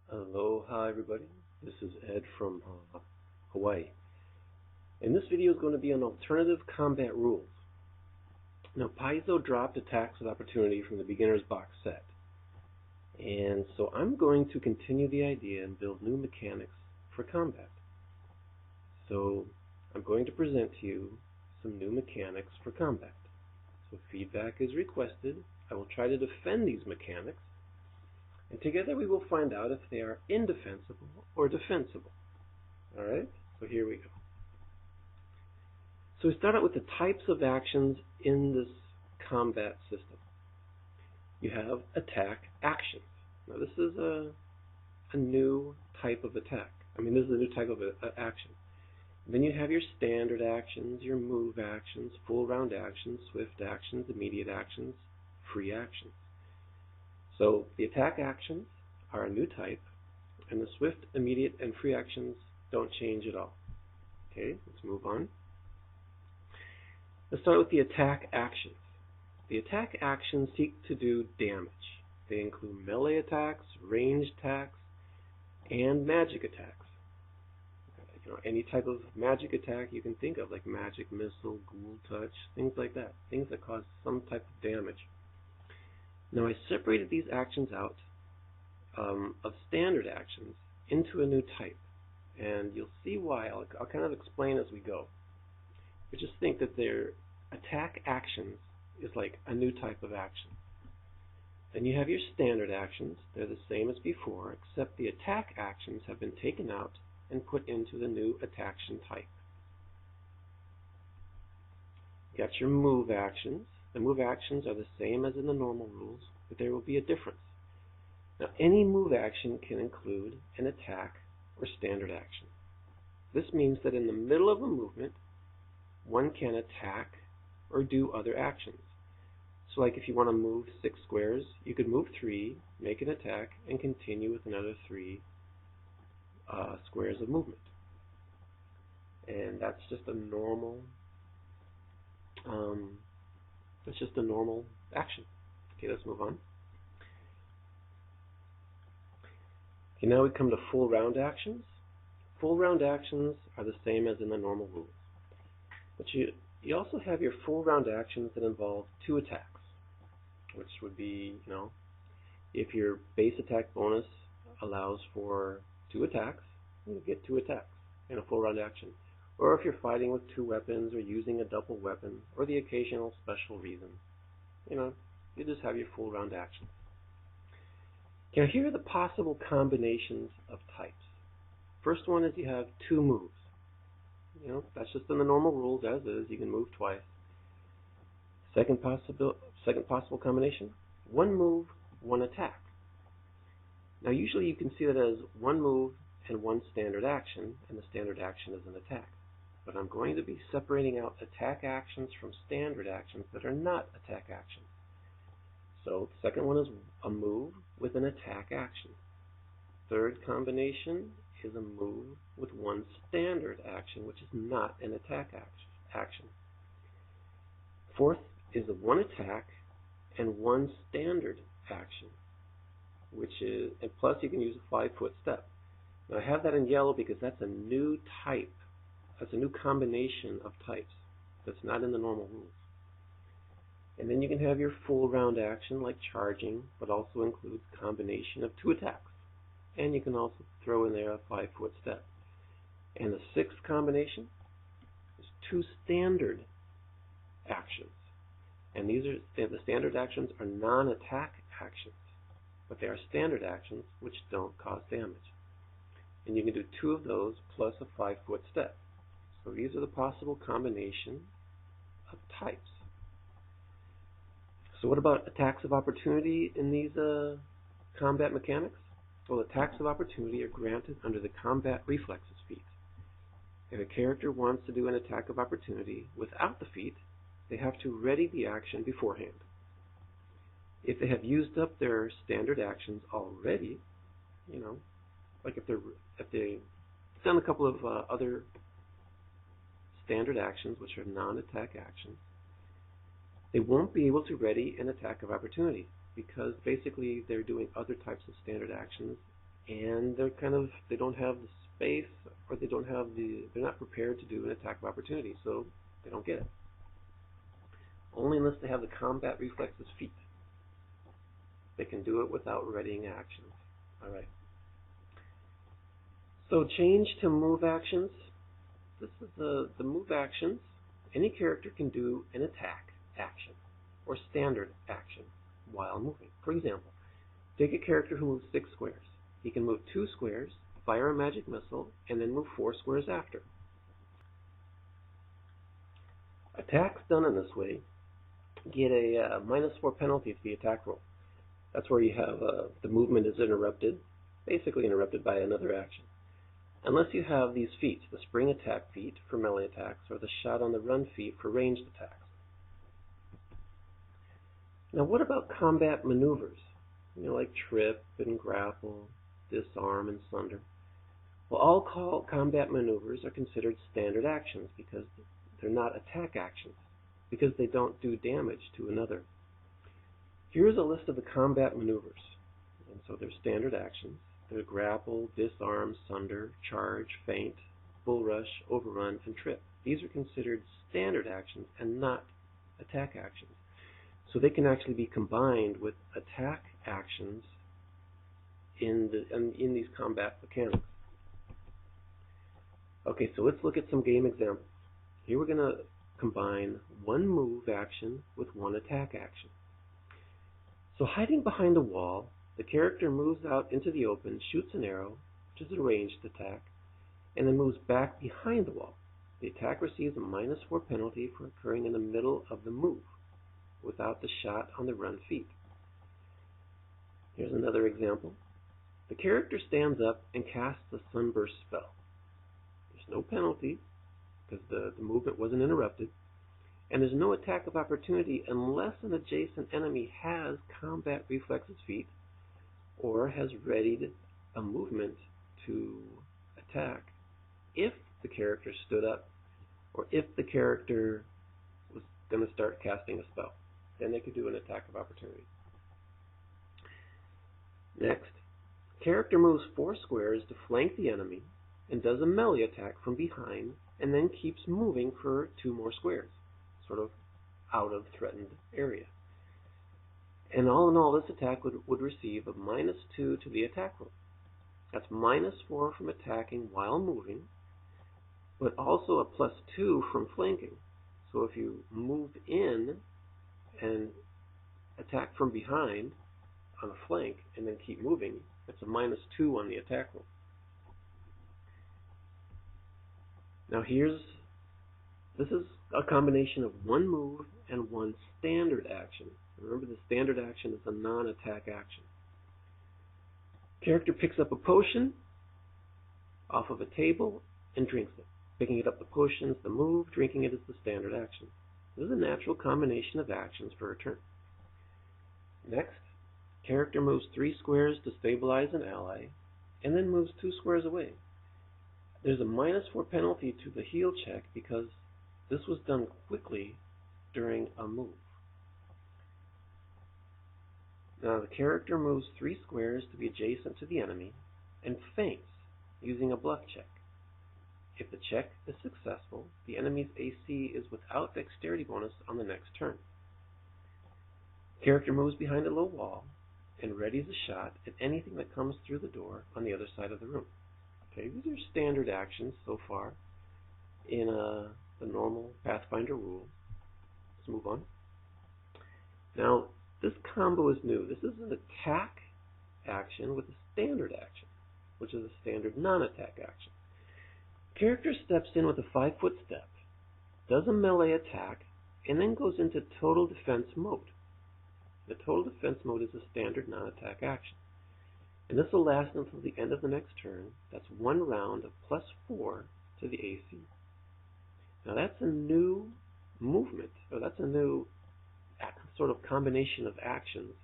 Aloha everybody, this is Ed from Hawaii. And this video is going to be on alternative combat rules. Now Paizo dropped attacks of opportunity from the beginner's box set. And so I'm going to continue the idea and build new mechanics for combat. So I'm going to present to you some new mechanics for combat. So feedback is requested. I will try to defend these mechanics. And together we will find out if they are indefensible or defensible. Alright, so here we go. So we start out with the types of actions in this combat system. You have attack actions. Now this is a new type of attack. This is a new type of action. Then you have your standard actions, your move actions, full round actions, swift actions, immediate actions, free actions. So the attack actions are a new type, and the swift, immediate, and free actions don't change at all. Okay, let's move on. Let's start with the attack actions. The attack actions seek to do damage. They include melee attacks, ranged attacks, and magic attacks. Any type of magic attack you can think of, like magic missile, ghoul touch, things like that. Things that cause some type of damage. Now I separated these actions out of standard actions into a new type, and you'll see why. I'll kind of explain as we go. But just think that their attack actions is like a new type of action. Then you have your standard actions. They're the same as before, except the attack actions have been taken out and put into the new action type. You got your move actions. The move actions are the same as in the normal rules, but there will be a difference. Now, any move action can include an attack or standard action. This means that in the middle of a movement, one can attack or do other actions. So like if you want to move 6 squares, you could move 3, make an attack, and continue with another 3 squares of movement. And that's just a normal action. Okay, let's move on. Okay, now we come to full round actions. Full round actions are the same as in the normal rules. But you also have your full round actions that involve 2 attacks, which would be, if your base attack bonus allows for 2 attacks, you get 2 attacks in a full round action. Or if you're fighting with 2 weapons or using a double weapon or the occasional special reason, you just have your full round actions. Now here are the possible combinations of types. First one is you have 2 moves. That's just in the normal rules as is. You can move twice. Second possible combination, 1 move, 1 attack. Now usually you can see that as 1 move and 1 standard action, and the standard action is an attack. But I'm going to be separating out attack actions from standard actions that are not attack actions. So the second one is a move with an attack action. Third combination is a move with 1 standard action, which is not an attack action. Fourth is a 1 attack and 1 standard action, and plus you can use a 5-foot step. Now I have that in yellow because that's a new type. That's a new combination of types that's not in the normal rules. And then you can have your full round action like charging, but also includes a combination of 2 attacks. And you can also throw in there a 5-foot step. And the 6th combination is 2 standard actions. And the standard actions are non-attack actions, but they are standard actions which don't cause damage. And you can do 2 of those plus a 5-foot step. So these are the possible combination of types. So what about attacks of opportunity in these combat mechanics? Well, attacks of opportunity are granted under the combat reflexes feat. If a character wants to do an attack of opportunity without the feat, they have to ready the action beforehand. If they have used up their standard actions already, like if they've done a couple of other standard actions which are non-attack actions, they won't be able to ready an attack of opportunity because basically they're doing other types of standard actions and they don't have the space, or they're not prepared to do an attack of opportunity, so they don't get it. Only unless they have the combat reflexes feat. They can do it without readying actions. Alright. So change to move actions. This is the move actions. Any character can do an attack action or standard action while moving. For example, take a character who moves 6 squares. He can move 2 squares, fire a magic missile, and then move 4 squares after. Attacks done in this way get a -4 penalty to the attack roll. That's where you have the movement is interrupted, basically interrupted by another action. Unless you have these feats, the spring attack feat for melee attacks, or the shot on the run feat for ranged attacks. Now what about combat maneuvers? Like trip and grapple, disarm, and sunder. Well, all combat maneuvers are considered standard actions because they're not attack actions, because they don't do damage to another. Here's a list of the combat maneuvers. And so they're standard actions. They're grapple, disarm, sunder, charge, feint, bull rush, overrun, and trip. These are considered standard actions and not attack actions. So they can actually be combined with attack actions in these combat mechanics. Okay, so let's look at some game examples. Here we're going to combine one move action with one attack action. So hiding behind a wall, the character moves out into the open, shoots an arrow, which is a ranged attack, and then moves back behind the wall. The attack receives a -4 penalty for occurring in the middle of the move, without the shot on the run feat. Here's another example. The character stands up and casts a sunburst spell. There's no penalty, because the movement wasn't interrupted, and there's no attack of opportunity unless an adjacent enemy has combat reflexes feat or has readied a movement to attack if the character stood up or if the character was going to start casting a spell. Then they could do an attack of opportunity. Next, character moves 4 squares to flank the enemy and does a melee attack from behind and then keeps moving for 2 more squares, sort of out of threatened area. And all in all, this attack would receive a -2 to the attack roll. That's -4 from attacking while moving, but also a +2 from flanking. So if you move in and attack from behind on a flank and then keep moving, it's a -2 on the attack roll. Now this is a combination of one move and one standard action. Remember, the standard action is a non-attack action. Character picks up a potion off of a table and drinks it. Picking it up the potion is the move, drinking it is the standard action. This is a natural combination of actions for a turn. Next, character moves 3 squares to stabilize an ally, and then moves 2 squares away. There's a -4 penalty to the heal check because this was done quickly during a move. Now the character moves 3 squares to be adjacent to the enemy and feints using a bluff check. If the check is successful, the enemy's AC is without dexterity bonus on the next turn. Character moves behind a low wall and readies a shot at anything that comes through the door on the other side of the room. Okay, these are standard actions so far in the normal Pathfinder rule. Let's move on. Now, this combo is new. This is an attack action with a standard action, which is a standard non-attack action. Character steps in with a 5-foot step, does a melee attack, and then goes into total defense mode. The total defense mode is a standard non-attack action. And this will last until the end of the next turn. That's 1 round of +4 to the AC. Now that's a new movement, or that's a new sort of combination of actions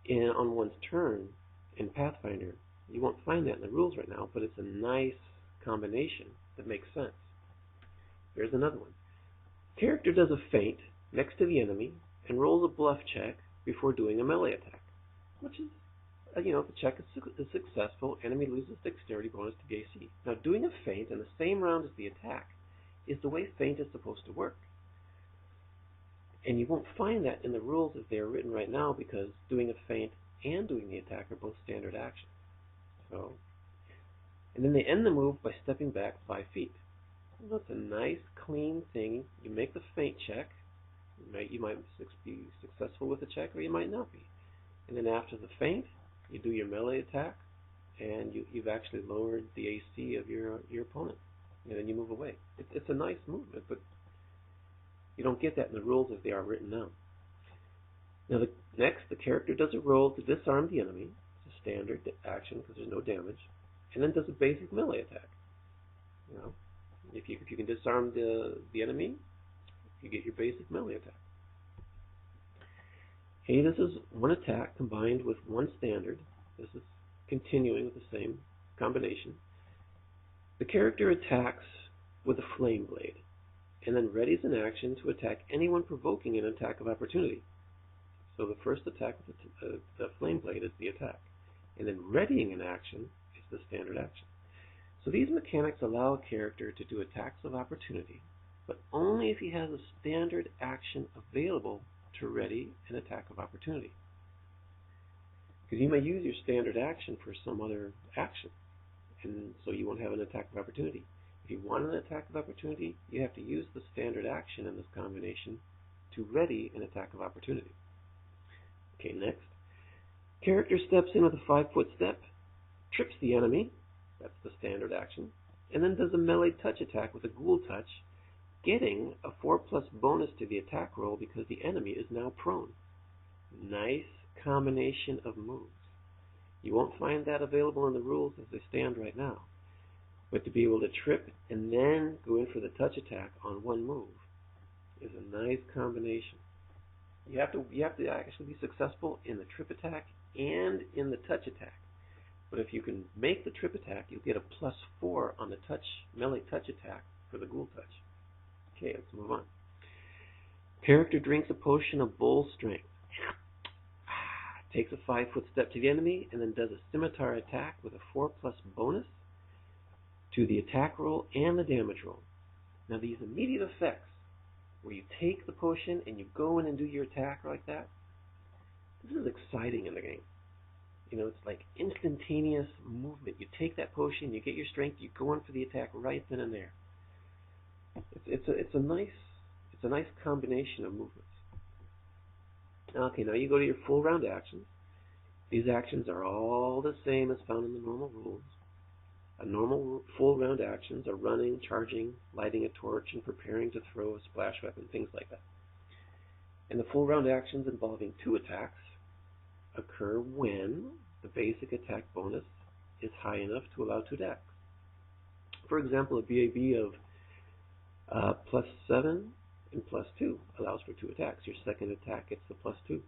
on one's turn in Pathfinder. You won't find that in the rules right now, but it's a nice combination that makes sense. Here's another one. Character does a feint next to the enemy and rolls a bluff check before doing a melee attack, which is if the check is successful, enemy loses dexterity bonus to the AC. Now, doing a feint in the same round as the attack is the way feint is supposed to work. And you won't find that in the rules as they are written right now, because doing a feint and doing the attack are both standard actions. And then they end the move by stepping back 5 feet. Well, that's a nice, clean thing. You make the feint check. You might be successful with the check, or you might not be. And then after the feint, you do your melee attack, and you've actually lowered the AC of your opponent. And then you move away. It's a nice movement, but you don't get that in the rules as they are written now. Now, next, the character does a roll to disarm the enemy. It's a standard action because there's no damage. And then does a basic melee attack. If you can disarm the enemy, you get your basic melee attack. Okay, this is one attack combined with one standard. This is continuing with the same combination. The character attacks with a flame blade, and then readies an action to attack anyone provoking an attack of opportunity. So the first attack with the flame blade is the attack, and then readying an action is the standard action. So these mechanics allow a character to do attacks of opportunity, but only if he has a standard action available to ready an attack of opportunity. Because you may use your standard action for some other action, and so you won't have an attack of opportunity. If you want an attack of opportunity, you have to use the standard action in this combination to ready an attack of opportunity. Okay, next. Character steps in with a 5-foot step, trips the enemy, that's the standard action, and then does a melee touch attack with a ghoul touch, getting a 4+ bonus to the attack roll because the enemy is now prone. Nice combination of moves. You won't find that available in the rules as they stand right now. But to be able to trip and then go in for the touch attack on one move is a nice combination. You have to actually be successful in the trip attack and in the touch attack. But if you can make the trip attack, you'll get a +4 on the melee touch attack for the ghoul touch. Okay, let's move on. Character drinks a potion of bull strength. Takes a 5-foot step to the enemy and then does a scimitar attack with a 4+ bonus to the attack roll and the damage roll. Now these immediate effects, where you take the potion and you go in and do your attack like that, this is exciting in the game. It's like instantaneous movement. You take that potion, you get your strength, you go in for the attack right then and there. It's a nice combination of movements. Okay, now you go to your full round actions. These actions are all the same as found in the normal rules. Normal full round actions are running, charging, lighting a torch, and preparing to throw a splash weapon, things like that. And the full round actions involving 2 attacks occur when the basic attack bonus is high enough to allow 2 attacks. For example, a BAB of +7 and +2 allows for 2 attacks. Your second attack gets the +2.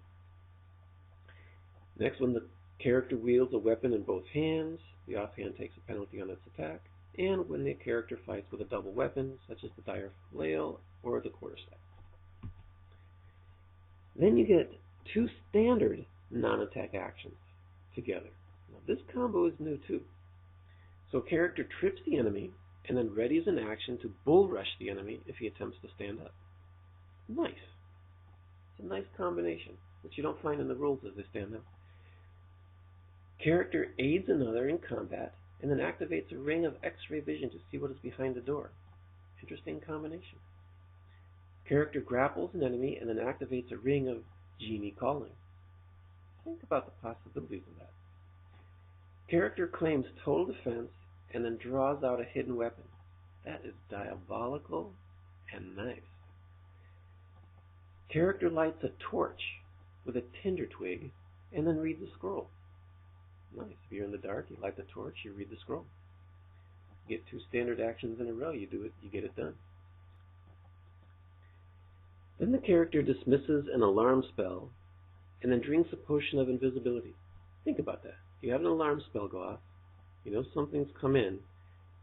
Next, when the character wields a weapon in both hands, the offhand takes a penalty on its attack. And when the character fights with a double weapon, such as the dire flail or the quarterstaff. Then you get 2 standard non-attack actions together. Now this combo is new too. So a character trips the enemy and then readies an action to bull rush the enemy if he attempts to stand up. Nice. It's a nice combination, which you don't find in the rules as they stand now. Character aids another in combat and then activates a ring of X-ray vision to see what is behind the door. Interesting combination. Character grapples an enemy and then activates a ring of genie calling. Think about the possibilities of that. Character claims total defense and then draws out a hidden weapon. That is diabolical and nice. Character lights a torch with a tinder twig and then reads a scroll. Nice. If you're in the dark, you light the torch, you read the scroll. You get 2 standard actions in a row, you do it, you get it done. Then the character dismisses an alarm spell and then drinks a potion of invisibility. Think about that. You have an alarm spell go off, you know something's come in,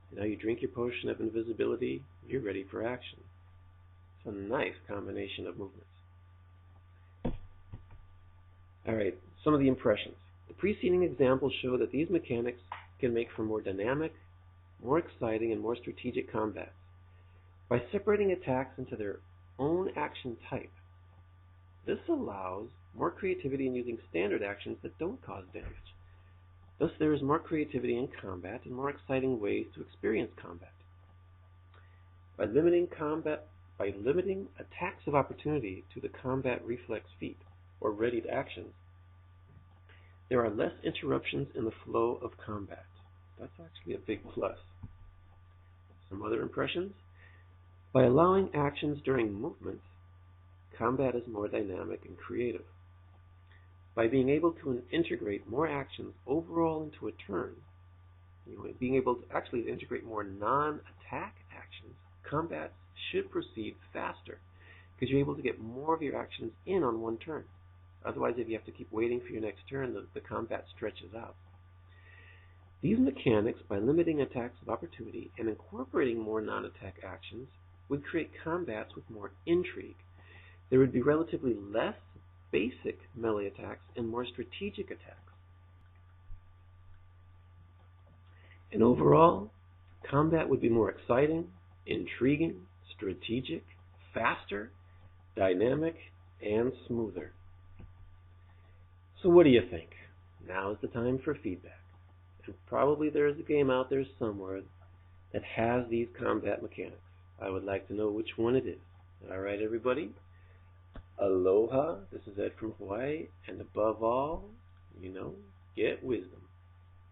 and now you drink your potion of invisibility, you're ready for action. It's a nice combination of movements. Alright, some of the impressions. The preceding examples show that these mechanics can make for more dynamic, more exciting, and more strategic combats. By separating attacks into their own action type, this allows more creativity in using standard actions that don't cause damage. Thus, there is more creativity in combat and more exciting ways to experience combat. By limiting attacks of opportunity to the combat reflex feat, or readied actions, there are less interruptions in the flow of combat. That's actually a big plus. Some other impressions? By allowing actions during movements, combat is more dynamic and creative. By being able to integrate more actions overall into a turn, being able to actually integrate more non-attack actions, combat should proceed faster because you're able to get more of your actions in on one turn. Otherwise, if you have to keep waiting for your next turn, the combat stretches out. These mechanics, by limiting attacks of opportunity and incorporating more non-attack actions, would create combats with more intrigue. There would be relatively less basic melee attacks and more strategic attacks. And overall, combat would be more exciting, intriguing, strategic, faster, dynamic, and smoother. So what do you think? Now is the time for feedback. And probably there is a game out there somewhere that has these combat mechanics. I would like to know which one it is. Alright, everybody? Aloha. This is Ed from Hawaii. And above all, get wisdom.